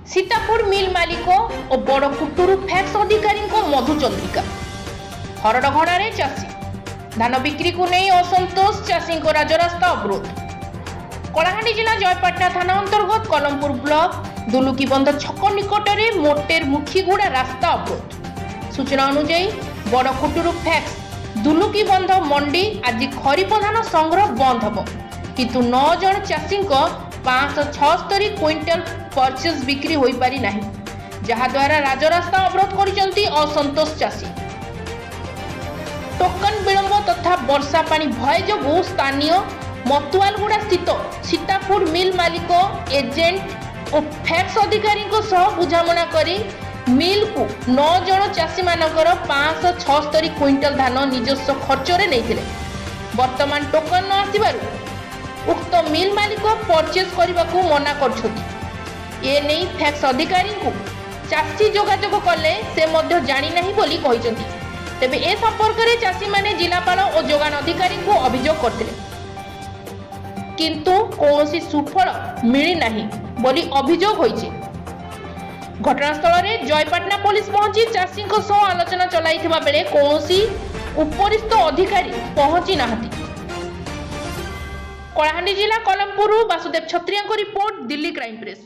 सीतापुर मिल मालिक और बड़ कुटुरु फैक्स अधिकारी मधुचंद्रिका हरड़घड़ा चाषी धान बिक्री को नहीं असंतोष चाषी राजरास्ता अवरोध। कलाहांडी जिला जयपाटना थाना अंतर्गत कलमपुर ब्लॉक दुलुकीबंध छक निकट में मोटेर मुखीगुड़ा रास्ता अवरोध। सूचना अनुसार बड़ कुटुरु फैक्स दुलुकीबंध मंडी आज खरीफ धान संग्रह बंद हम किंतु 9 जन चाषी 576 क्विंटल परचेज बिक्री हो पारि नाही, जहा द्वारा राजरास्ता अवरोध करिसंती असंतोष चाषी। टोकन विलंब तथा वर्षा पानी भय जोगु स्थानीय मतुआलगुड़ा स्थित सीतापुर मिल मालिक एजेंट और फैक्स अधिकारी बुझामणा करी मिल को 9 जन चाषी मानकर 576 क्विंटल धान निजस्व खर्च रे नैथिले। वर्तमान टोकन न आसिबारु उक्त मिल मालिक परचेज करने को मना करछथि। ए नहीं फैक्स अधिकारी को चाषी जोगाजोग कले से मध्य जानी नहीं बोली कहिसंती। तेबे ए संपर्क में चाषी माने जिलापाल और जोगान अधिकारी को अभियोग करथिले किंतु कौनसी सुफल मिली नहीं बोली अभियोग होइछि। घटनास्थल में जयपाटना पुलिस पहुंची चाषी आलोचना चलाइथिबा बेले कौनसी उपरिस्थ अधिकारी पहुंची नाहंती। कलाहांडी जिला Kalampur Vasudev Kshatriya report, Delhi crime press.